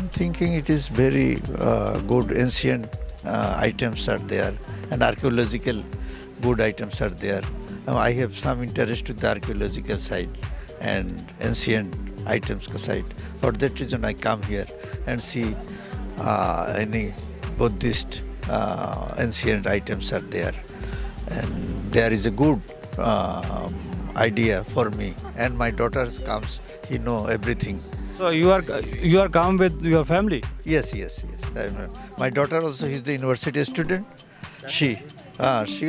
am thinking it is very good ancient items are there and archaeological good items are there. I have some interest to the archaeological side and ancient items side. For that reason I come here and see any Buddhist ancient items are there, and there is a good idea for me, and my daughter comes, he know everything. So you are come with your family? Yes. My daughter also is the university student. She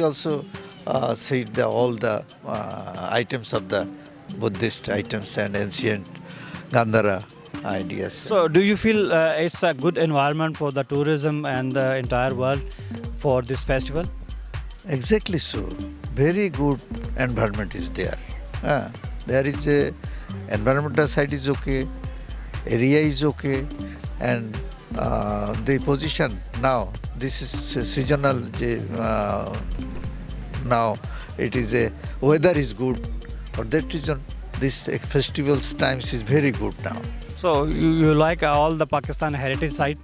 also see all the items of the Buddhist items and ancient Gandhara ideas. So do you feel it's a good environment for the tourism and the entire world for this festival? Exactly so. Very good environment is there. There is a environmental side is okay, area is okay, and the position now, this is seasonal, now it is a weather is good. For that reason this festival's times is very good now. So you like all the Pakistan heritage site?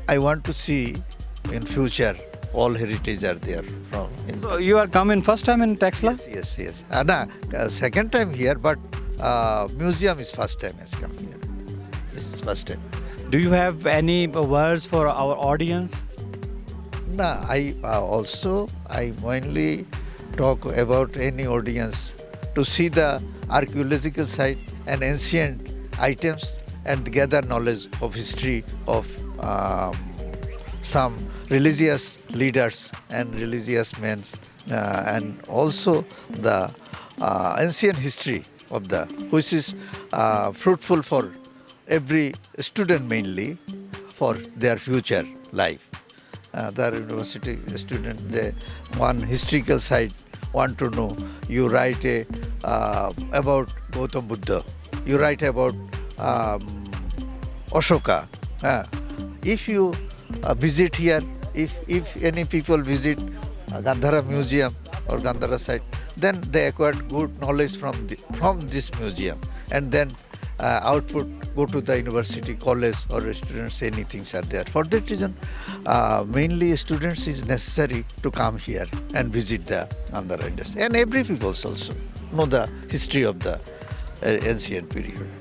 I want to see in future all heritage are there from. So you are coming first time in Texla? Yes. Second time here, but museum is first time has come here. This is first time. Do you have any words for our audience? No, I mainly talk about any audience to see the archaeological site and ancient items and gather knowledge of history of some religious leaders and religious men, and also the ancient history of the, which is fruitful for every student, mainly for their future life. The university student, the one historical side want to know. You write about Gautam Buddha. You write about Ashoka. If you visit here, if any people visit Gandhara Museum or Gandhara site, then they acquired good knowledge from this museum, and then output go to the university, college, or students, anything are there. For that reason, mainly students is necessary to come here and visit the Gandhara industry, and every people also know the history of the ancient period.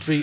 3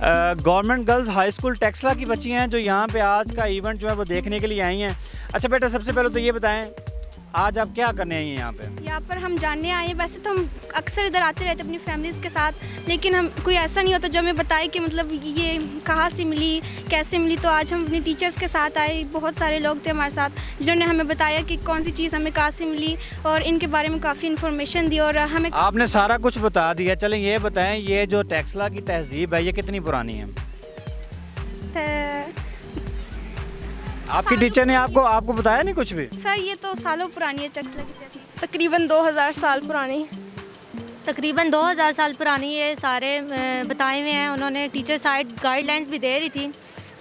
government girls high school Taxila کی بچی ہیں جو یہاں پہ آج کا event جو ہے وہ دیکھنے کے لیے آئی ہیں. اچھا بیٹا, سب سے پہلے تو یہ بتائیں آج آپ کیا کرنے آئی ہیں یہاں پہ؟ یہاں پر ہم جاننے آئے ہیں. ویسے تو ہم اکثر ادھر آتے رہتے اپنی فیملیز کے ساتھ, لیکن ہم کوئی ایسا نہیں ہوتا جو ہمیں بتائے کہ مطلب یہ کہاں سے ملی, کیسے ملی. تو آج ہم اپنی ٹیچرز کے ساتھ آئے. بہت سارے لوگ تھے ہمارے ساتھ جنہوں نے ہمیں بتایا کہ کون سی چیز ہمیں کہاں سے ملی اور ان کے بارے میں کافی انفارمیشن دی. اور ہمیں آپ نے سارا کچھ بتا دیا. چلیں یہ بتائیں یہ جو ٹیکسلا کی تہذیب ہے یہ کتنی پرانی ہے؟ آپ کی ٹیچر نے آپ کو بتایا نہیں کچھ بھی؟ سر یہ تو سالوں پرانی ہے ٹیکسلا کی تہذیب. تقریباً 2000 سال پرانی. تقریباً 2000 سال پرانی یہ سارے بتائے ہوئے ہیں. انہوں نے ٹیچر سائڈ گائیڈ لائنس بھی دے رہی تھی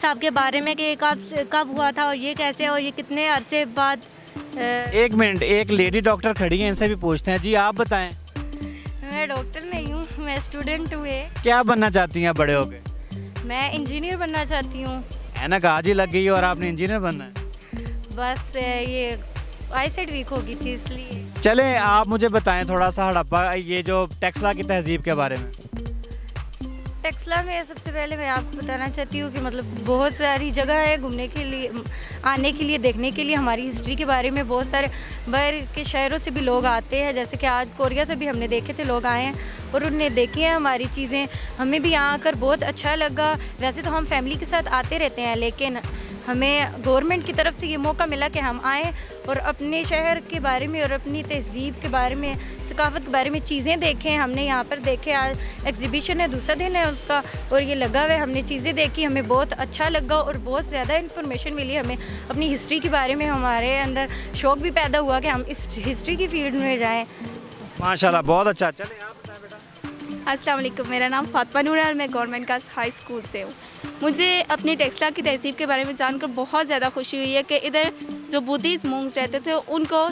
صاحب کے بارے میں کہ کب ہوا تھا اور یہ کیسے اور یہ کتنے عرصے بعد. ایک منٹ, ایک لیڈی ڈاکٹر کھڑی ہیں, ان سے بھی پوچھتے ہیں. جی آپ بتائیں. میں ڈاکٹر نہیں ہوں, میں اسٹوڈنٹ ہوں. کیا بننا چاہتی ہیں بڑے ہو کے؟ میں انجینئر بننا چاہتی ہوں. اینک آج ہی لگ گئی اور آپ نے انجینئر بننا ہے؟ بس یہ آئی سیٹ ویک ہو گئی تھی اس لیے. چلیں آپ مجھے بتائیں تھوڑا سا ہڑپا یہ جو ٹیکسلا کی تہذیب کے بارے میں. ٹیکسلا میں سب سے پہلے میں آپ کو بتانا چاہتی ہوں کہ مطلب بہت ساری جگہ ہے گھومنے کے لیے, آنے کے لیے, دیکھنے کے لیے. ہماری ہسٹری کے بارے میں بہت سارے باہر کے شہروں سے بھی لوگ آتے ہیں, جیسے کہ آج کوریا سے بھی ہم نے دیکھے تھے لوگ آئے ہیں اور انہوں نے دیکھی ہیں ہماری چیزیں. ہمیں بھی یہاں آ کر بہت اچھا لگا. ویسے تو ہم فیملی کے ساتھ آتے رہتے ہیں لیکن ہمیں گورنمنٹ کی طرف سے یہ موقع ملا کہ ہم آئیں اور اپنے شہر کے بارے میں اور اپنی تہذیب کے بارے میں, ثقافت کے بارے میں چیزیں دیکھیں. ہم نے یہاں پر دیکھے, آج ایگزیبیشن ہے, دوسرا دن ہے اس کا, اور یہ لگا ہوا ہے. ہم نے چیزیں دیکھی, ہمیں بہت اچھا لگا اور بہت زیادہ انفارمیشن ملی ہمیں اپنی ہسٹری کے بارے میں. ہمارے اندر شوق بھی پیدا ہوا کہ ہم اس ہسٹری کی فیلڈ میں جائیں. ماشاءاللہ بہت اچھا. چلیں آپ بتائیں بیٹا. السلام علیکم, میرا نام فاطمہ نور ہے اور میں گورنمنٹ گرلز ہائی اسکول سے ہوں. مجھے اپنی ٹیکسلا کی تہذیب کے بارے میں جان کر بہت زیادہ خوشی ہوئی ہے کہ ادھر جو بدھسٹ مونکس رہتے تھے ان کو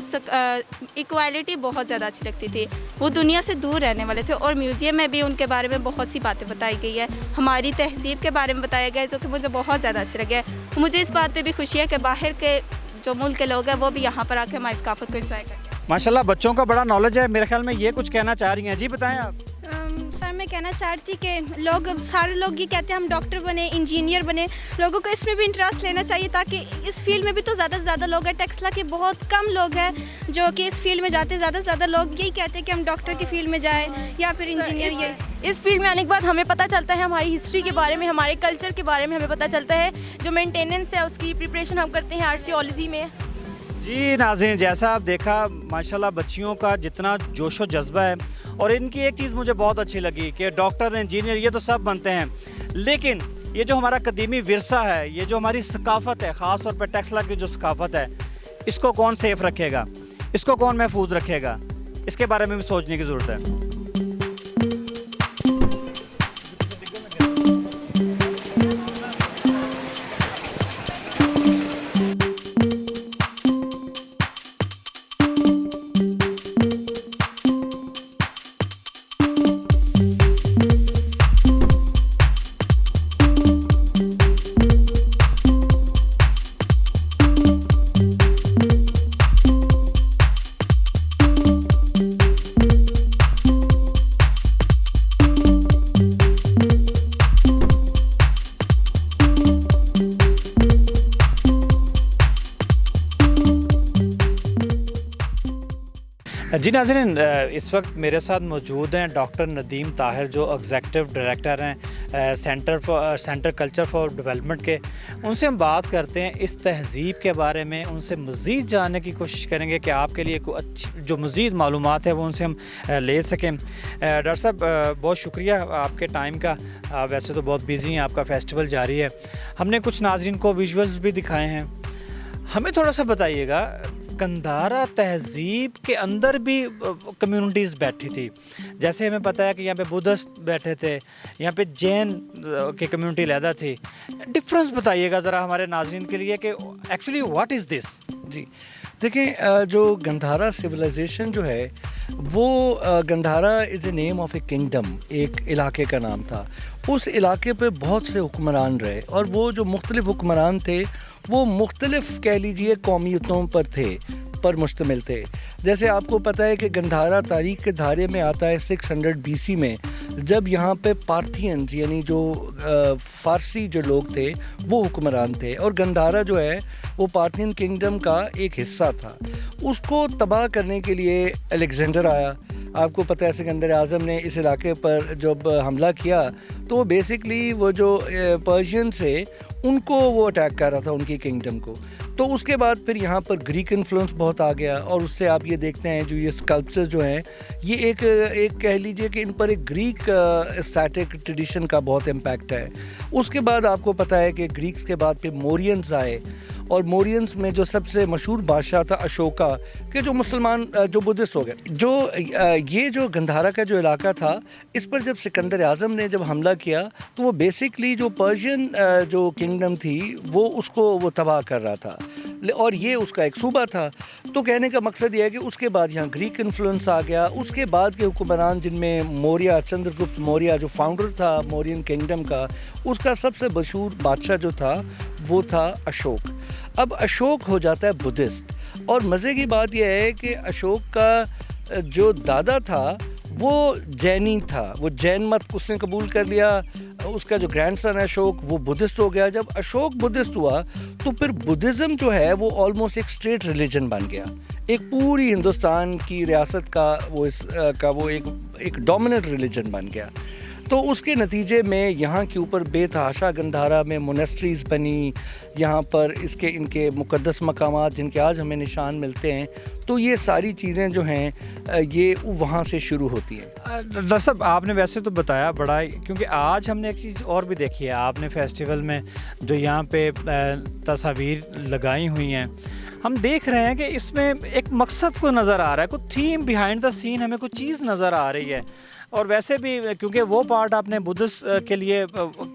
ایکوالٹی بہت زیادہ اچھی لگتی تھی. وہ دنیا سے دور رہنے والے تھے اور میوزیم میں بھی ان کے بارے میں بہت سی باتیں بتائی گئی ہے. ہماری تہذیب کے بارے میں بتایا گیا ہے جو کہ مجھے بہت زیادہ اچھا لگا ہے. مجھے اس بات پہ بھی خوشی ہے کہ باہر کے جو ملک کے لوگ ہیں وہ بھی یہاں پر آ کے ہماری ثقافت کو انجوائے کرتے ہیں. ماشاءاللہ بچوں کا بڑا نالج ہے. میرے خیال میں یہ کچھ کہنا چاہ رہی ہیں. جی بتائیں آپ. سر میں کہنا چاہتی کہ سارے لوگ یہ کہتے ہیں ہم ڈاکٹر بنے, انجینئر بنے. لوگوں کو اس میں بھی انٹرسٹ لینا چاہیے تاکہ اس فیلڈ میں بھی تو زیادہ سے زیادہ لوگ ہیں. ٹیکسلا کے بہت کم لوگ ہیں جو کہ اس فیلڈ میں جاتے ہیں. زیادہ سے زیادہ لوگ یہی کہتے ہیں کہ ہم ڈاکٹر کی فیلڈ میں جائیں یا پھر انجینئر. اس فیلڈ میں آنے کے بعد ہمیں پتہ چلتا ہے ہماری ہسٹری کے بارے میں, ہمارے کلچر کے بارے میں ہمیں پتہ چلتا ہے. جو مینٹیننس ہے اس کی پریپریشن ہم کرتے ہیں آرکیالوجی میں. جی ناظرین, جیسا آپ دیکھا ماشاءاللہ بچیوں کا جتنا جوش و جذبہ ہے, اور ان کی ایک چیز مجھے بہت اچھی لگی کہ ڈاکٹر, انجینئر یہ تو سب بنتے ہیں, لیکن یہ جو ہمارا قدیمی ورثہ ہے, یہ جو ہماری ثقافت ہے, خاص طور پہ ٹیکسلا کی جو ثقافت ہے, اس کو کون سیف رکھے گا, اس کو کون محفوظ رکھے گا, اس کے بارے میں بھی سوچنے کی ضرورت ہے. جی ناظرین, اس وقت میرے ساتھ موجود ہیں ڈاکٹر ندیم طاہر جو ایگزیکٹو ڈائریکٹر ہیں سینٹر کلچر فار ڈیولپمنٹ کے. ان سے ہم بات کرتے ہیں اس تہذیب کے بارے میں, ان سے مزید جاننے کی کوشش کریں گے کہ آپ کے لیے کوئی اچھی جو مزید معلومات ہے وہ ان سے ہم لے سکیں. ڈاکٹر صاحب بہت شکریہ آپ کے ٹائم کا. ویسے تو بہت بیزی ہیں, آپ کا فیسٹیول جاری ہے. ہم نے کچھ ناظرین کو ویژولز بھی دکھائے ہیں. ہمیں تھوڑا سا بتائیے گا, گندھارا تہذیب کے اندر بھی کمیونٹیز بیٹھی تھی, جیسے ہمیں پتہ ہے کہ یہاں پہ بدھسٹ بیٹھے تھے, یہاں پہ جین کی کمیونٹی علیحدہ تھی. ڈفرینس بتائیے گا ذرا ہمارے ناظرین کے لیے کہ ایکچولی واٹ از دس. جی دیکھیں, جو گندھارا سویلائزیشن جو ہے وہ گندھارا از اے نیم آف اے کنگڈم, ایک علاقے کا نام تھا. اس علاقے پہ بہت سے حکمران رہے اور وہ جو مختلف حکمران تھے وہ مختلف کہہ لیجئے قومیتوں پر مشتمل تھے. جیسے آپ کو پتہ ہے کہ گندھارا تاریخ کے دھارے میں آتا ہے 600 BC میں, جب یہاں پہ پارتھینز یعنی جو فارسی جو لوگ تھے وہ حکمران تھے، اور گندھارا جو ہے وہ پارتھین کنگڈم کا ایک حصہ تھا. اس کو تباہ کرنے کے لیے الیگزینڈر آیا. آپ کو پتہ ہے سکندر اعظم نے اس علاقے پر جب حملہ کیا تو وہ بیسکلی وہ جو پرشین سے ان کو وہ اٹیک کر رہا تھا، ان کی کنگڈم کو. تو اس کے بعد پھر یہاں پر گریک انفلوئنس بہت آ گیا، اور اس سے آپ یہ دیکھتے ہیں جو یہ اسکلپچر جو ہیں یہ ایک کہہ لیجئے کہ ان پر ایک گریک اسٹیٹک ٹریڈیشن کا بہت امپیکٹ ہے. اس کے بعد آپ کو پتہ ہے کہ گریکس کے بعد پھر مورینز آئے، اور مورینز میں جو سب سے مشہور بادشاہ تھا اشوکا، کہ جو مسلمان جو بدھسٹ ہو گئے. جو یہ جو گندھارا کا جو علاقہ تھا اس پر جب سکندر اعظم نے جب حملہ کیا تو وہ بیسکلی جو پرشین جو کنگڈم تھی وہ اس کو وہ تباہ کر رہا تھا، اور یہ اس کا ایک صوبہ تھا. تو کہنے کا مقصد یہ ہے کہ اس کے بعد یہاں گریک انفلوئنس آ گیا. اس کے بعد کے حکمران جن میں موریہ، چندر گپت موریہ جو فاؤنڈر تھا مورین کنگڈم کا، اس کا سب سے مشہور بادشاہ جو تھا وہ تھا اشوک. اب اشوک ہو جاتا ہے بدھسٹ، اور مزے کی بات یہ ہے کہ اشوک کا جو دادا تھا وہ جینی تھا، وہ جین مت اس نے قبول کر لیا. اس کا جو گرینڈ سن ہے اشوک وہ بدھسٹ ہو گیا. جب اشوک بدھسٹ ہوا تو پھر بدھزم جو ہے وہ آلموسٹ ایک اسٹیٹ ریلیجن بن گیا، ایک پوری ہندوستان کی ریاست کا وہ ایک ڈومیننٹ ریلیجن بن گیا. تو اس کے نتیجے میں یہاں کے اوپر بے تحاشا گندھارا میں مونسٹریز بنی، یہاں پر ان کے مقدس مقامات جن کے آج ہمیں نشان ملتے ہیں. تو یہ ساری چیزیں جو ہیں یہ وہاں سے شروع ہوتی ہیں. ڈاکٹر صاحب آپ نے ویسے تو بتایا بڑا، کیونکہ آج ہم نے ایک چیز اور بھی دیکھی ہے آپ نے فیسٹیول میں جو یہاں پہ تصاویر لگائی ہوئی ہیں، ہم دیکھ رہے ہیں کہ اس میں ایک مقصد کو نظر آ رہا ہے، کوئی تھیم بیہائنڈ دا سین ہمیں کوئی چیز نظر آ رہی ہے. اور ویسے بھی کیونکہ وہ پارٹ آپ نے بدھسٹ کے لیے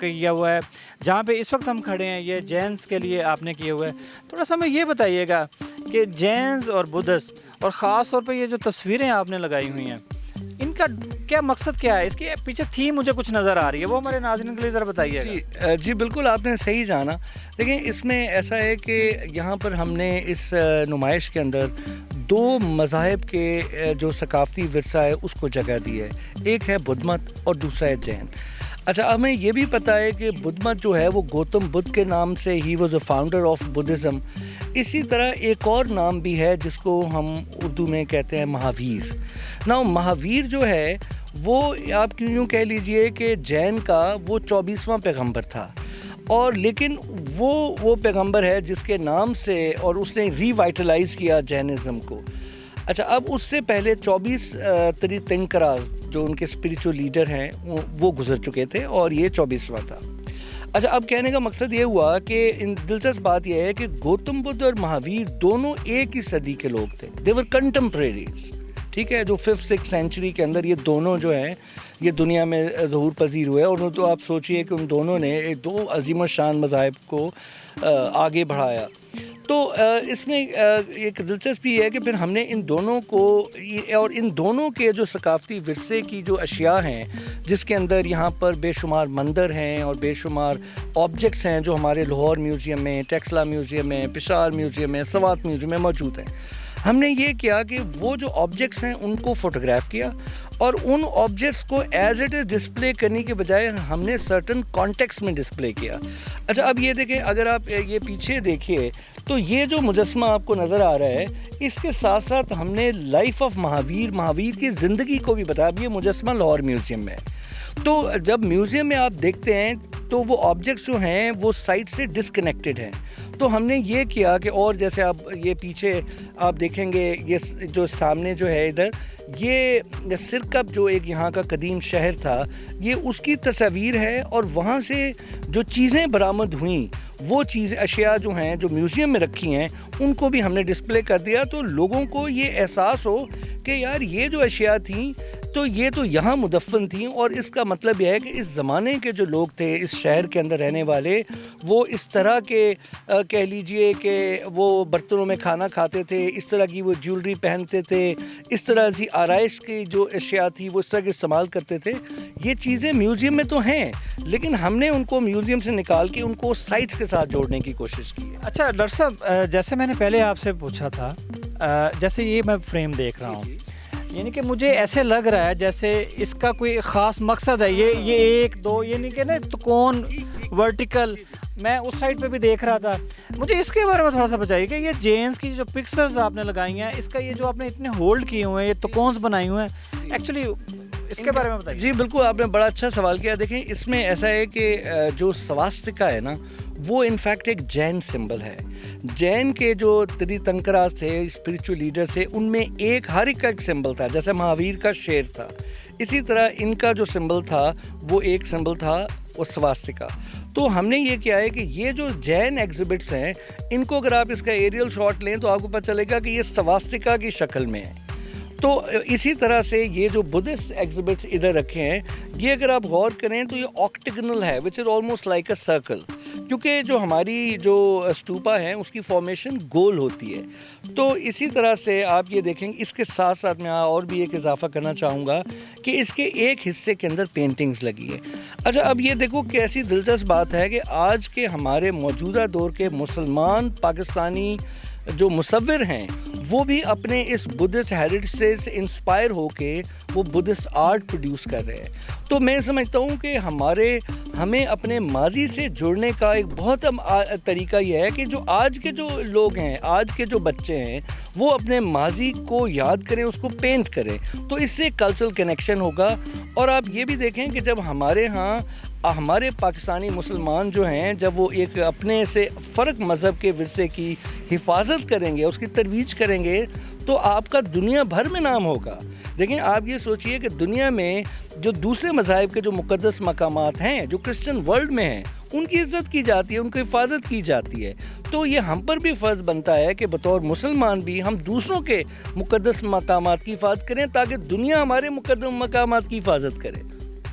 کیا ہوا ہے، جہاں پہ اس وقت ہم کھڑے ہیں یہ جینز کے لیے آپ نے کیے ہوئے. تھوڑا سا ہمیں یہ بتائیے گا کہ جینز اور بدھسٹ، اور خاص طور پہ یہ جو تصویریں آپ نے لگائی ہوئی ہیں، ان کا کیا مقصد کیا ہے؟ اس کے پیچھے تھیم مجھے کچھ نظر آ رہی ہے، وہ ہمارے ناظرین کے لیے ذرا بتائیے گا. جی بالکل آپ نے صحیح جانا. لیکن اس میں ایسا ہے کہ یہاں پر ہم نے اس نمائش کے اندر دو مذاہب کے جو ثقافتی ورثہ ہے اس کو جگہ دی ہے. ایک ہے بدھ مت اور دوسرا ہے جین. اچھا ہمیں یہ بھی پتہ ہے کہ بدھ مت جو ہے وہ گوتم بدھ کے نام سے he was a founder of Buddhism. اسی طرح ایک اور نام بھی ہے جس کو ہم اردو میں کہتے ہیں مہاویر. مہاویر جو ہے وہ آپ یوں کہہ لیجئے کہ جین کا وہ 24واں پیغمبر تھا، اور لیکن وہ پیغمبر ہے جس کے نام سے، اور اس نے ری وائٹلائز کیا جینزم کو. اچھا اب اس سے پہلے 24 تیرتنکرا جو ان کے اسپریچول لیڈر ہیں وہ گزر چکے تھے، اور یہ 24واں تھا. اچھا اب کہنے کا مقصد یہ ہوا کہ دلچسپ بات یہ ہے کہ گوتم بدھ اور مہاویر دونوں ایک ہی صدی کے لوگ تھے. دے ور کنٹمپریریز. ٹھیک ہے، جو 5th-6th سینچری کے اندر یہ دونوں جو ہیں یہ دنیا میں ظہور پذیر ہوئے. اور تو آپ سوچئے کہ ان دونوں نے دو عظیم الشان مذاہب کو آگے بڑھایا. تو اس میں ایک دلچسپی ہے کہ پھر ہم نے ان دونوں کو اور ان دونوں کے جو ثقافتی ورثے کی جو اشیاء ہیں، جس کے اندر یہاں پر بے شمار مندر ہیں اور بے شمار آبجیکٹس ہیں جو ہمارے لاہور میوزیم میں، ٹیکسلا میوزیم میں، پشاور میوزیم میں، سوات میوزیم میں موجود ہیں. ہم نے یہ کیا کہ وہ جو آبجیکٹس ہیں ان کو فوٹوگراف کیا، اور ان آبجیکٹس کو ایز اٹ از ڈسپلے کرنے کے بجائے ہم نے سرٹن کانٹیکسٹ میں ڈسپلے کیا. اچھا اب یہ دیکھیں، اگر آپ یہ پیچھے دیکھیے تو یہ جو مجسمہ آپ کو نظر آ رہا ہے، اس کے ساتھ ساتھ ہم نے لائف آف مہاویر کی زندگی کو بھی بتایا. اب یہ مجسمہ لاہور میوزیم میں ہے. تو جب میوزیم میں آپ دیکھتے ہیں تو وہ آبجیکٹس جو ہیں وہ سائٹ سے ڈسکنیکٹڈ ہیں. تو ہم نے یہ کیا کہ، اور جیسے آپ یہ پیچھے آپ دیکھیں گے، یہ جو سامنے جو ہے ادھر، یہ سرکپ جو ایک یہاں کا قدیم شہر تھا، یہ اس کی تصاویر ہے. اور وہاں سے جو چیزیں برآمد ہوئیں، وہ اشیاء جو ہیں جو میوزیم میں رکھی ہیں، ان کو بھی ہم نے ڈسپلے کر دیا. تو لوگوں کو یہ احساس ہو کہ یار یہ جو اشیاء تھیں تو یہ تو یہاں مدفن تھیں. اور اس کا مطلب یہ ہے کہ اس زمانے کے جو لوگ تھے اس شہر کے اندر رہنے والے، وہ اس طرح کے کہہ لیجئے کہ وہ برتنوں میں کھانا کھاتے تھے، اس طرح کی وہ جیولری پہنتے تھے، اس طرح کی آرائش کی جو اشیاء تھی وہ اس طرح کے استعمال کرتے تھے. یہ چیزیں میوزیم میں تو ہیں، لیکن ہم نے ان کو میوزیم سے نکال کے ان کو سائٹس کے ساتھ جوڑنے کی کوشش کی ہے. اچھا ڈاکٹر صاحب، جیسے میں نے پہلے آپ سے پوچھا تھا، جیسے یہ میں فریم دیکھ رہا ہوں، یعنی کہ مجھے ایسے لگ رہا ہے جیسے اس کا کوئی خاص مقصد ہے, یہ ایک دو, یعنی کہ نا تو کون ورٹیکل, میں اس سائڈ پہ بھی دیکھ رہا تھا. مجھے اس کے بارے میں تھوڑا سا بتائیے کہ یہ جینس کی جو پکسلز آپ نے لگائی ہیں, اس کا یہ جو آپ نے اتنے ہولڈ کیے ہوئے ہیں, یہ تکونز بنائی ہوئے ہیں, ایکچولی اس کے بارے میں بتائیے. جی بالکل, آپ نے بڑا اچھا سوال کیا. دیکھیں اس میں ایسا ہے کہ جو سواستکا ہے نا, وہ انفیکٹ ایک جین سمبل ہے. جین کے جو تریتنکرا تھے, اسپریچول لیڈر تھے, ان میں ہر ایک کا ایک سمبل تھا. جیسے مہاویر کا شیر تھا, اسی طرح ان کا جو سمبل تھا وہ ایک سمبل تھا, وہ سواستکا. تو ہم نے یہ کیا ہے کہ یہ جو جین ایگزیبٹس ہیں, ان کو اگر آپ اس کا ایریل شاٹ لیں تو آپ کو پتہ چلے گا کہ یہ سواستکا کی شکل میں ہے. تو اسی طرح سے یہ جو بدھسٹ ایگزیبٹس ادھر رکھے ہیں, یہ اگر آپ غور کریں تو یہ آکٹیگنل ہے, which is almost like a circle, کیونکہ جو ہماری جو اسٹوپا ہے اس کی فارمیشن گول ہوتی ہے. تو اسی طرح سے آپ یہ دیکھیں گے. اس کے ساتھ ساتھ میں اور بھی ایک اضافہ کرنا چاہوں گا کہ اس کے ایک حصے کے اندر پینٹنگز لگی ہے. اچھا, اب یہ دیکھو کہ ایسی دلچسپ بات ہے کہ آج کے ہمارے موجودہ دور کے مسلمان پاکستانی جو مصور ہیں, وہ بھی اپنے اس بدھسٹ ہیریٹیج سے انسپائر ہو کے وہ بدھسٹ آرٹ پروڈیوس کر رہے ہیں. تو میں سمجھتا ہوں کہ ہمیں اپنے ماضی سے جڑنے کا ایک بہت طریقہ یہ ہے کہ جو آج کے جو لوگ ہیں, آج کے جو بچے ہیں, وہ اپنے ماضی کو یاد کریں, اس کو پینٹ کریں. تو اس سے کلچرل کنیکشن ہوگا. اور آپ یہ بھی دیکھیں کہ جب ہمارے پاکستانی مسلمان جو ہیں, جب وہ ایک اپنے سے فرق مذہب کے ورثے کی حفاظت کریں گے, اس کی ترویج کریں گے, تو آپ کا دنیا بھر میں نام ہوگا. دیکھیں آپ یہ سوچئے کہ دنیا میں جو دوسرے مذاہب کے جو مقدس مقامات ہیں, جو کرسچن ورلڈ میں ہیں, ان کی عزت کی جاتی ہے, ان کی حفاظت کی جاتی ہے. تو یہ ہم پر بھی فرض بنتا ہے کہ بطور مسلمان بھی ہم دوسروں کے مقدس مقامات کی حفاظت کریں, تاکہ دنیا ہمارے مقدس مقامات کی حفاظت کرے.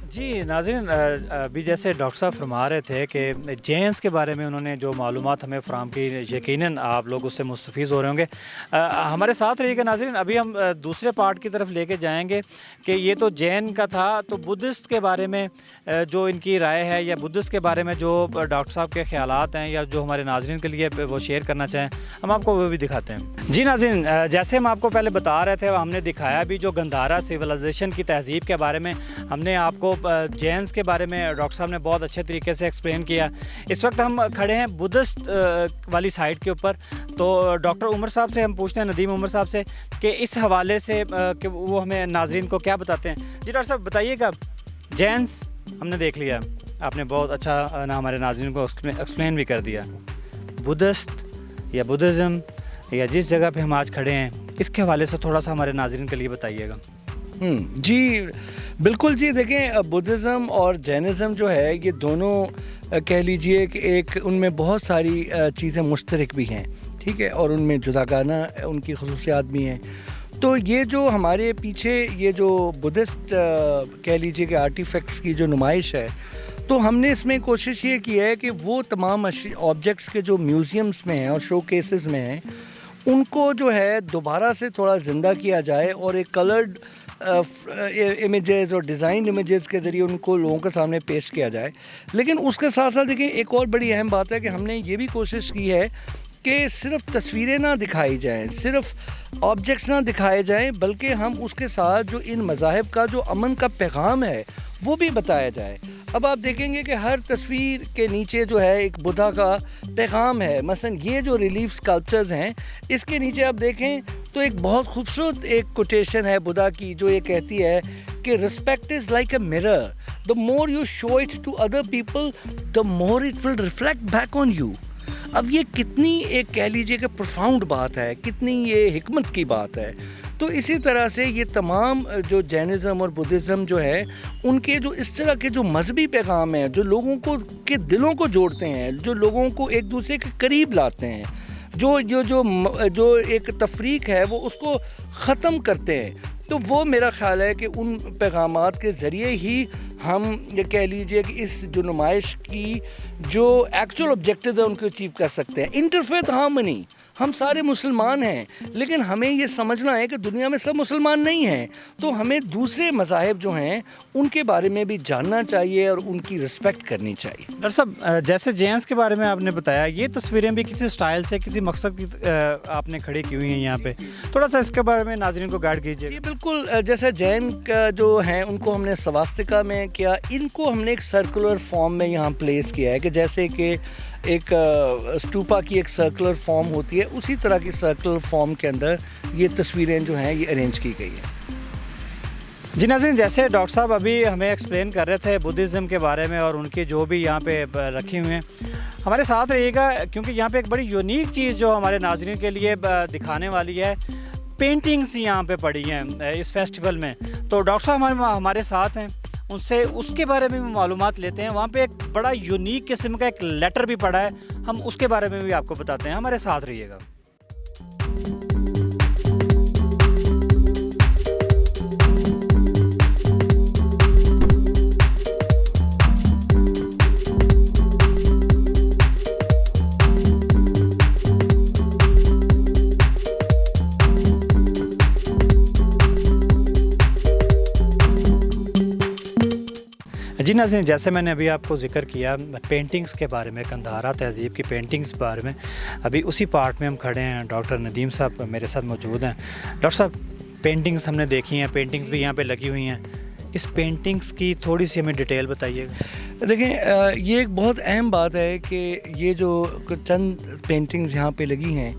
جی ناظرین, ابھی جیسے ڈاکٹر صاحب فرما رہے تھے کہ جینس کے بارے میں انہوں نے جو معلومات ہمیں فراہم کی, یقیناً آپ لوگ اس سے مستفیض ہو رہے ہوں گے. ہمارے ساتھ رہیے گا ناظرین. ابھی ہم دوسرے پارٹ کی طرف لے کے جائیں گے کہ یہ تو جین کا تھا, تو بدھسٹ کے بارے میں جو ان کی رائے ہے, یا بدھسٹ کے بارے میں جو ڈاکٹر صاحب کے خیالات ہیں, یا جو ہمارے ناظرین کے لیے وہ شیئر کرنا چاہیں, ہم آپ کو وہ بھی دکھاتے ہیں. جی ناظرین, جیسے ہم آپ کو پہلے بتا رہے تھے, ہم نے دکھایا بھی جو گندھارا سویلائزیشن کی تہذیب کے بارے میں. ہم نے آپ کو جینس کے بارے میں ڈاکٹر صاحب نے بہت اچھے طریقے سے ایکسپلین کیا. اس وقت ہم کھڑے ہیں بدھسٹ والی سائڈ کے اوپر. تو ڈاکٹر عمر صاحب سے ہم پوچھتے ہیں, ندیم عمر صاحب سے, کہ اس حوالے سے کہ وہ ہمیں ناظرین کو کیا بتاتے ہیں. جی ڈاکٹر صاحب بتائیے گا. جینس ہم نے دیکھ لیا, آپ نے بہت اچھا ہمارے ناظرین کو ایکسپلین بھی کر دیا. بدھسٹ یا بدھزم یا جس جگہ پہ ہم آج کھڑے ہیں, اس کے حوالے سے تھوڑا سا ہمارے ناظرین کے لیے بتائیے گا. جی بالکل. جی دیکھیں, بدھزم اور جینزم جو ہے, یہ دونوں کہہ لیجئے کہ ایک ان میں بہت ساری چیزیں مشترک بھی ہیں, ٹھیک ہے, اور ان میں جداگانہ ان کی خصوصیات بھی ہیں. تو یہ جو ہمارے پیچھے یہ جو بدھسٹ کہہ لیجئے کہ آرٹیفیکٹس کی جو نمائش ہے, تو ہم نے اس میں کوشش یہ کی ہے کہ وہ تمام آبجیکٹس کے جو میوزیمز میں ہیں اور شو کیسز میں ہیں, ان کو جو ہے دوبارہ سے تھوڑا زندہ کیا جائے, اور ایک کلرڈ امیجز اور ڈیزائن امیجز کے ذریعے ان کو لوگوں کے سامنے پیش کیا جائے. لیکن اس کے ساتھ ساتھ دیکھیں, ایک اور بڑی اہم بات ہے کہ ہم نے یہ بھی کوشش کی ہے کہ صرف تصویریں نہ دکھائی جائیں, صرف آبجیکٹس نہ دکھائے جائیں, بلکہ ہم اس کے ساتھ جو ان مذاہب کا جو امن کا پیغام ہے وہ بھی بتایا جائے. اب آپ دیکھیں گے کہ ہر تصویر کے نیچے جو ہے ایک بدھا کا پیغام ہے. مثلا یہ جو ریلیف اسکلپچرز ہیں, اس کے نیچے آپ دیکھیں تو ایک بہت خوبصورت ایک کوٹیشن ہے بدھا کی, جو یہ کہتی ہے کہ respect is like a mirror, the more you show it to other people, the more it will reflect back on you. اب یہ کتنی ایک کہہ لیجئے کہ پروفاؤنڈ بات ہے, کتنی یہ حکمت کی بات ہے. تو اسی طرح سے یہ تمام جو جینزم اور بدھزم جو ہے, ان کے جو اس طرح کے جو مذہبی پیغام ہیں, جو لوگوں کو کے دلوں کو جوڑتے ہیں, جو لوگوں کو ایک دوسرے کے قریب لاتے ہیں, جو ایک تفریق ہے وہ اس کو ختم کرتے ہیں, تو وہ میرا خیال ہے کہ ان پیغامات کے ذریعے ہی ہم یہ کہہ لیجئے کہ اس جو نمائش کی جو ایکچوئل آبجیکٹیوز ہیں ان کو اچیو کر سکتے ہیں. انٹرفیتھ ہارمنی, ہم سارے مسلمان ہیں، لیکن ہمیں یہ سمجھنا ہے کہ دنیا میں سب مسلمان نہیں ہیں، تو ہمیں دوسرے مذاہب جو ہیں ان کے بارے میں بھی جاننا چاہیے اور ان کی رسپیکٹ کرنی چاہیے۔ ڈاکٹر صاحب جیسے جینس کے بارے میں آپ نے بتایا، یہ تصویریں بھی کسی سٹائل سے کسی مقصد کی آپ نے کھڑی کی ہوئی ہیں یہاں پہ، تھوڑا سا اس کے بارے میں ناظرین کو گائیڈ کیجیے۔ جی بالکل، جیسے جین کا جو ہیں ان کو ہم نے سواستکا میں کیا، ان کو ہم نے ایک سرکولر فارم میں یہاں پلیس کیا ہے کہ جیسے کہ ایک اسٹوپا کی ایک سرکولر فارم ہوتی ہے، اسی طرح کی سرکولر فارم کے اندر یہ تصویریں جو ہیں یہ ارینج کی گئی ہیں۔ جی ناظرین، جیسے ڈاکٹر صاحب ابھی ہمیں ایکسپلین کر رہے تھے بدھزم کے بارے میں اور ان کی جو بھی یہاں پہ رکھی ہوئے ہیں، ہمارے ساتھ رہیے گا کیونکہ یہاں پہ ایک بڑی یونیک چیز جو ہمارے ناظرین کے لیے دکھانے والی ہے، پینٹنگز یہاں پہ پڑی ہیں اس فیسٹیول میں۔ تو ڈاکٹر صاحب ہمارے ساتھ ہیں، ان سے اس کے بارے میں بھی معلومات لیتے ہیں۔ وہاں پہ ایک بڑا یونیک قسم کا ایک لیٹر بھی پڑا ہے، ہم اس کے بارے میں بھی آپ کو بتاتے ہیں، ہمارے ساتھ رہیے گا۔ جی ناظرین، جیسے میں نے ابھی آپ کو ذکر کیا پینٹنگز کے بارے میں، قندھارا تہذیب کی پینٹنگز کے بارے میں، ابھی اسی پارٹ میں ہم کھڑے ہیں۔ ڈاکٹر ندیم صاحب میرے ساتھ موجود ہیں۔ ڈاکٹر صاحب، پینٹنگز ہم نے دیکھی ہیں، پینٹنگز بھی یہاں پہ لگی ہوئی ہیں، اس پینٹنگز کی تھوڑی سی ہمیں ڈیٹیل بتائیے گا۔ دیکھیں، یہ ایک بہت اہم بات ہے کہ یہ جو چند پینٹنگز یہاں پہ لگی ہیں،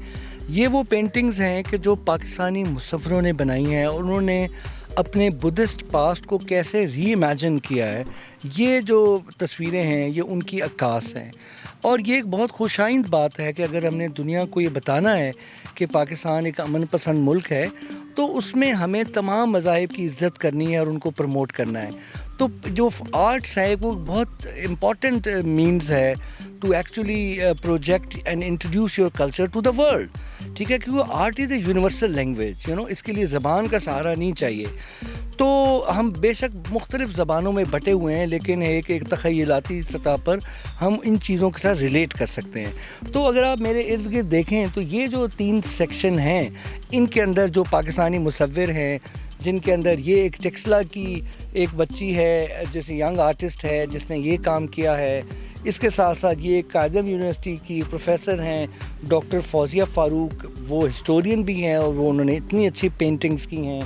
یہ وہ پینٹنگز ہیں کہ جو پاکستانی مصوروں نے بنائی ہیں، اور انہوں نے اپنے بدھسٹ پاسٹ کو کیسے ری امیجن کیا ہے۔ یہ جو تصویریں ہیں یہ ان کی عکاس ہیں، اور یہ ایک بہت خوش آئند بات ہے کہ اگر ہم نے دنیا کو یہ بتانا ہے کہ پاکستان ایک امن پسند ملک ہے، تو اس میں ہمیں تمام مذاہب کی عزت کرنی ہے اور ان کو پروموٹ کرنا ہے۔ تو جو آرٹس ہے وہ بہت امپورٹنٹ مینز ہے to actually project and introduce your culture to the world, ٹھیک ہے، کیونکہ art is a universal language, اس کے لیے زبان کا سہارا نہیں چاہیے۔ تو ہم بے شک مختلف زبانوں میں بٹے ہوئے ہیں، لیکن ایک تخیلاتی سطح پر ہم ان چیزوں کے ساتھ ریلیٹ کر سکتے ہیں۔ تو اگر آپ میرے ارد گرد دیکھیں تو یہ جو 3 سیکشن ہیں، ان کے اندر جو پاکستانی مصور ہیں، جن کے اندر یہ ایک ٹیکسلا کی ایک بچی ہے جیسے ینگ آرٹسٹ ہے جس نے یہ کام کیا ہے، اس کے ساتھ ساتھ یہ ایک قائدم یونیورسٹی کی پروفیسر ہیں ڈاکٹر فوزیہ فاروق، وہ ہسٹورین بھی ہیں اور انہوں نے اتنی اچھی پینٹنگز کی ہیں۔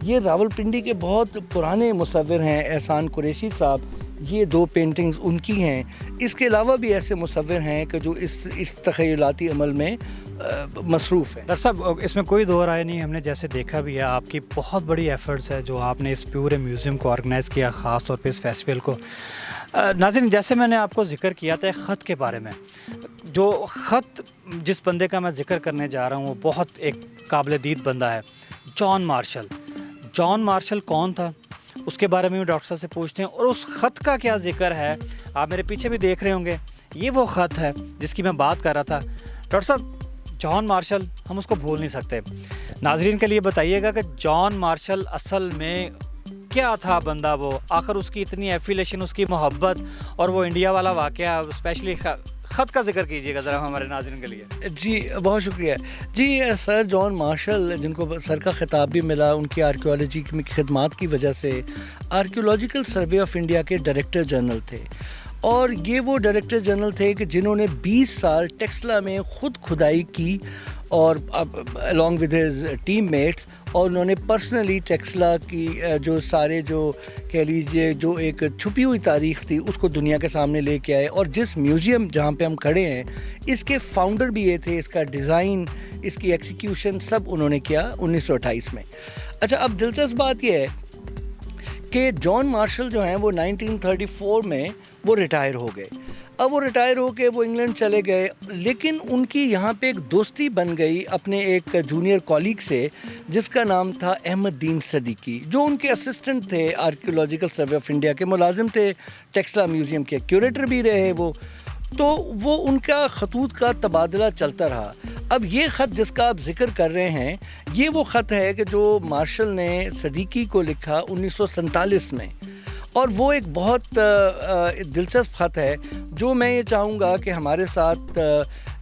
یہ راولپنڈی کے بہت پرانے مصور ہیں احسان قریشی صاحب، یہ 2 پینٹنگز ان کی ہیں۔ اس کے علاوہ بھی ایسے مصور ہیں کہ جو اس تخیلاتی عمل میں مصروف ہیں۔ ڈاکٹر صاحب، اس میں کوئی دو رائے نہیں، ہم نے جیسے دیکھا بھی ہے آپ کی بہت بڑی ایفرٹس ہے جو آپ نے اس پورے میوزیم کو آرگنائز کیا، خاص طور پہ اس فیسٹیول کو۔ ناظرین، جیسے میں نے آپ کو ذکر کیا تھا خط کے بارے میں، جو خط جس بندے کا میں ذکر کرنے جا رہا ہوں وہ بہت ایک قابل دید بندہ ہے، جان مارشل۔ جان مارشل کون تھا، اس کے بارے میں بھی ڈاکٹر صاحب سے پوچھتے ہیں، اور اس خط کا کیا ذکر ہے۔ آپ میرے پیچھے بھی دیکھ رہے ہوں گے، یہ وہ خط ہے جس کی میں بات کر رہا تھا۔ ڈاکٹر صاحب، جان مارشل ہم اس کو بھول نہیں سکتے۔ ناظرین کے لیے بتائیے گا کہ جان مارشل اصل میں کیا تھا بندہ، وہ آخر اس کی اتنی ایفیلیشن، اس کی محبت اور وہ انڈیا والا واقعہ، اسپیشلی خط کا ذکر کیجیے گا ذرا ہمارے ناظرین کے لیے۔ جی بہت شکریہ جی۔ سر جان مارشل، جن کو سر کا خطاب بھی ملا ان کی آرکیولوجی کی خدمات کی وجہ سے، آرکیولوجیکل سروے آف انڈیا کے ڈائریکٹر جنرل تھے، اور یہ وہ ڈائریکٹر جنرل تھے کہ جنہوں نے 20 سال ٹیکسلا میں خود کھدائی کی، اور along with his teammates, اور انہوں نے پرسنلی ٹیکسلا کی جو سارے جو کہہ لیجیے جو ایک چھپی ہوئی تاریخ تھی اس کو دنیا کے سامنے لے کے آئے۔ اور جس میوزیم جہاں پہ ہم کھڑے ہیں اس کے فاؤنڈر بھی یہ تھے، اس کا ڈیزائن، اس کی ایکسیکیوشن سب انہوں نے کیا 1928 میں۔ اچھا، اب دلچسپ بات یہ ہے کہ جان مارشل جو ہیں وہ 1934 میں وہ ریٹائر ہو گئے۔ اب وہ ریٹائر ہو کے وہ انگلینڈ چلے گئے، لیکن ان کی یہاں پہ ایک دوستی بن گئی اپنے ایک جونیئر کولیگ سے جس کا نام تھا احمد دین صدیقی، جو ان کے اسسٹنٹ تھے آرکیولوجیکل سروے آف انڈیا کے، ملازم تھے ٹیکسلا میوزیم کے، کیوریٹر بھی رہے وہ۔ تو وہ ان کا خطوط کا تبادلہ چلتا رہا۔ اب یہ خط جس کا آپ ذکر کر رہے ہیں، یہ وہ خط ہے کہ جو مارشل نے صدیقی کو لکھا 1947 میں، اور وہ ایک بہت دلچسپ خط ہے جو میں یہ چاہوں گا کہ ہمارے ساتھ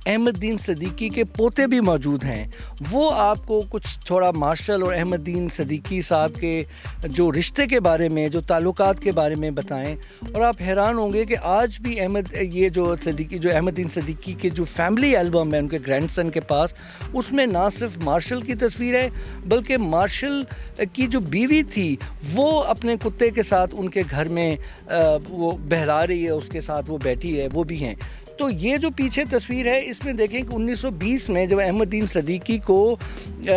احمد دین صدیقی کے پوتے بھی موجود ہیں. وہ آپ کو کچھ تھوڑا مارشل اور احمد دین صدیقی صاحب کے جو رشتے کے بارے میں, جو تعلقات کے بارے میں بتائیں, اور آپ حیران ہوں گے کہ آج بھی یہ جو احمد دین صدیقی کے جو فیملی البم ہے ان کے گرینڈ سن کے پاس, اس میں نہ صرف مارشل کی تصویر ہے بلکہ مارشل کی جو بیوی تھی وہ اپنے کتے کے ساتھ ان کے گھر میں وہ بہلا رہی ہے, اس کے ساتھ وہ بیٹھی ہے, وہ بھی ہیں. تو یہ جو پیچھے تصویر ہے اس میں دیکھیں کہ 1920 میں جب احمد دین صدیقی کو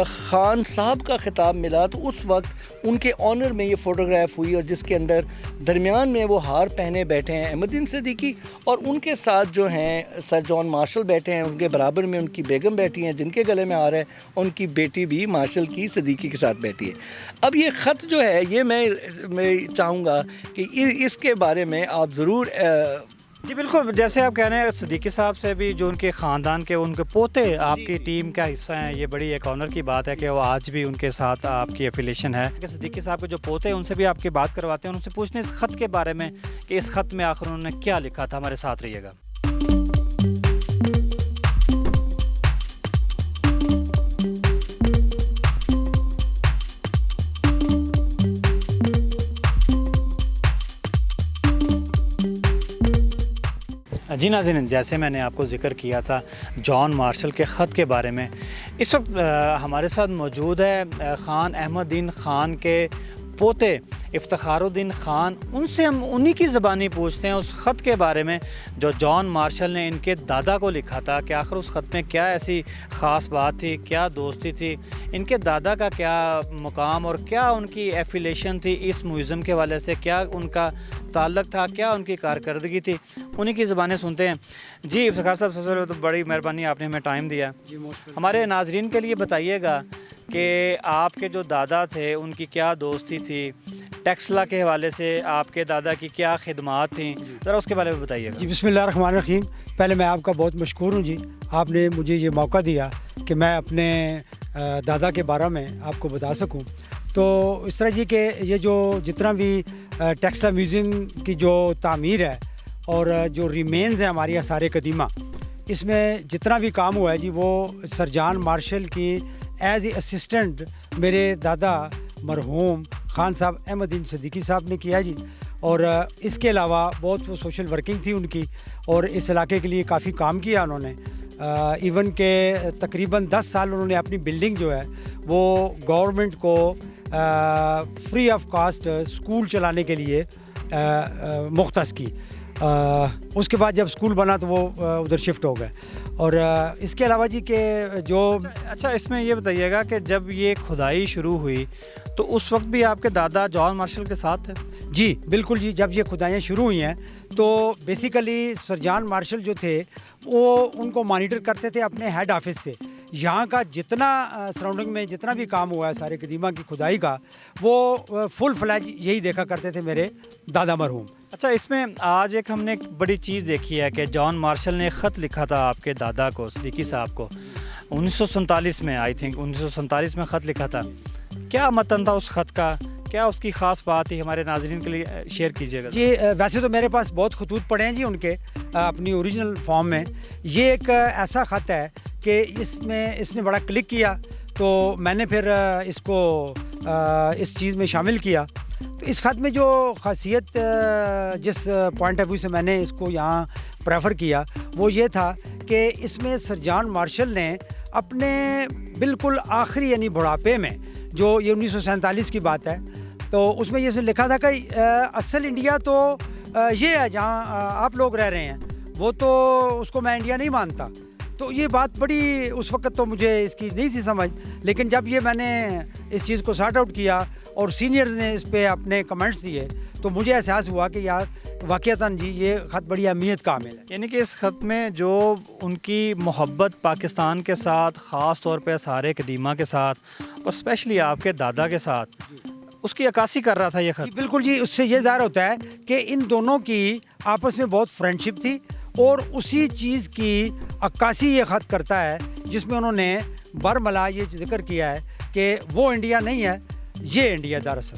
خان صاحب کا خطاب ملا تو اس وقت ان کے آنر میں یہ فوٹوگراف ہوئی, اور جس کے اندر درمیان میں وہ ہار پہنے بیٹھے ہیں احمد دین صدیقی, اور ان کے ساتھ جو ہیں سر جان مارشل بیٹھے ہیں, ان کے برابر میں ان کی بیگم بیٹھی ہیں جن کے گلے میں ہار ہے, ان کی بیٹی بھی مارشل کی صدیقی کے ساتھ بیٹھی ہے. اب یہ خط جو ہے یہ میں چاہوں گا کہ اس کے بارے میں آپ ضرور. جی بالکل, جیسے آپ کہہ رہے ہیں صدیقی صاحب سے بھی جو ان کے خاندان کے ان کے پوتے آپ کی ٹیم کا حصہ ہیں, یہ بڑی ایک آنر کی بات ہے کہ وہ آج بھی ان کے ساتھ آپ کی ایفیلیشن ہے. کہ صدیقی صاحب کے جو پوتے ہیں ان سے بھی آپ کی بات کرواتے ہیں, ان سے پوچھتے ہیں اس خط کے بارے میں کہ اس خط میں آخر انہوں نے کیا لکھا تھا. ہمارے ساتھ رہیے گا. جی ناظرین, جیسے میں نے آپ کو ذکر کیا تھا جان مارشل کے خط کے بارے میں, اس وقت ہمارے ساتھ موجود ہے خان احمد دین خان کے پوتے افتخار الدین خان. ان سے ہم انہی کی زبانی پوچھتے ہیں اس خط کے بارے میں جو جان مارشل نے ان کے دادا کو لکھا تھا, کہ آخر اس خط میں کیا ایسی خاص بات تھی, کیا دوستی تھی, ان کے دادا کا کیا مقام اور کیا ان کی ایفیلیشن تھی اس میوزیم کے حوالے سے, کیا ان کا تعلق تھا, کیا ان کی کارکردگی تھی. انہی کی زبانیں سنتے ہیں. جی افتخار صاحب, سب سے پہلے تو بڑی مہربانی, آپ نے ہمیں ٹائم دیا. ہمارے ناظرین کے لیے بتائیے گا کہ آپ کے جو دادا تھے ان کی کیا دوستی تھی, ٹیکسلا کے حوالے سے آپ کے دادا کی کیا خدمات تھیں, ذرا اس کے بارے میں بتائیے گا. جی بسم اللہ الرحمن الرحیم. پہلے میں آپ کا بہت مشکور ہوں جی, آپ نے مجھے یہ موقع دیا کہ میں اپنے دادا کے بارے میں آپ کو بتا سکوں. تو اس طرح جی کہ یہ جو جتنا بھی ٹیکسلا میوزیم کی جو تعمیر ہے اور جو ریمینز ہیں ہماری آثار قدیمہ, اس میں جتنا بھی کام ہوا ہے جی وہ سر جان مارشل کی ایز اے اسسٹنٹ میرے دادا مرحوم خان صاحب احمد دین صدیقی صاحب نے کیا جی. اور اس کے علاوہ بہت وہ سوشل ورکنگ تھی ان کی, اور اس علاقے کے لیے کافی کام کیا انہوں نے. ایون کہ تقریباً 10 سال انہوں نے اپنی بلڈنگ جو ہے وہ گورنمنٹ کو فری آف کاسٹ اسکول چلانے کے لیے مختص کی. اس کے بعد جب اسکول بنا تو وہ ادھر شفٹ ہو گئے. اور اس کے علاوہ جی کہ جو اچھا اس میں یہ بتائیے گا کہ جب یہ کھدائی شروع ہوئی تو اس وقت بھی آپ کے دادا جان مارشل کے ساتھ تھے؟ جی بالکل جی, جب یہ کھدائیاں شروع ہوئی ہیں تو بیسیکلی سر جان مارشل جو تھے وہ ان کو مانیٹر کرتے تھے اپنے ہیڈ آفس سے. یہاں کا جتنا سراؤنڈنگ میں جتنا بھی کام ہوا ہے سارے قدیمہ کی کھدائی کا, وہ فل فلیج یہی دیکھا کرتے تھے میرے دادا مرحوم. اچھا اس میں آج ایک ہم نے ایک بڑی چیز دیکھی ہے کہ جان مارشل نے خط لکھا تھا آپ کے دادا کو, صدیقی صاحب کو, 1947 میں, آئی تھنک 1947 میں خط لکھا تھا. کیا متن تھا اس خط کا, کیا اس کی خاص بات تھی, ہمارے ناظرین کے لیے شیئر کیجیے گا. جی ویسے تو میرے پاس بہت خطوط پڑے ہیں جی ان کے اپنی اوریجنل فارم میں. یہ ایک ایسا خط ہے کہ اس میں اس نے بڑا کلک کیا تو میں نے پھر اس کو اس چیز میں شامل کیا. تو اس خط میں جو خاصیت جس پوائنٹ آف ویو سے میں نے اس کو یہاں پریفر کیا وہ یہ تھا کہ اس میں سر جان مارشل نے اپنے بالکل آخری یعنی بڑھاپے میں, جو یہ 1947 کی بات ہے, تو اس میں یہ لکھا تھا کہ اصل انڈیا تو یہ ہے جہاں آپ لوگ رہ رہے ہیں, وہ تو اس کو میں انڈیا نہیں مانتا. تو یہ بات بڑی اس وقت تو مجھے اس کی نہیں تھی سمجھ, لیکن جب یہ میں نے اس چیز کو سارٹ آؤٹ کیا اور سینئرز نے اس پہ اپنے کمنٹس دیے تو مجھے احساس ہوا کہ یار واقعتاً جی یہ خط بڑی اہمیت کا حامل ہے. یعنی کہ اس خط میں جو ان کی محبت پاکستان کے ساتھ, خاص طور پہ آثار قدیمہ کے ساتھ اور اسپیشلی آپ کے دادا کے ساتھ, اس کی عکاسی کر رہا تھا یہ خط. بالکل جی, اس سے یہ ظاہر ہوتا ہے کہ ان دونوں کی آپس میں بہت فرینڈشپ تھی, اور اسی چیز کی عکاسی یہ خط کرتا ہے جس میں انہوں نے برملا یہ ذکر کیا ہے کہ وہ انڈیا نہیں ہے, یہ انڈیا دراصل.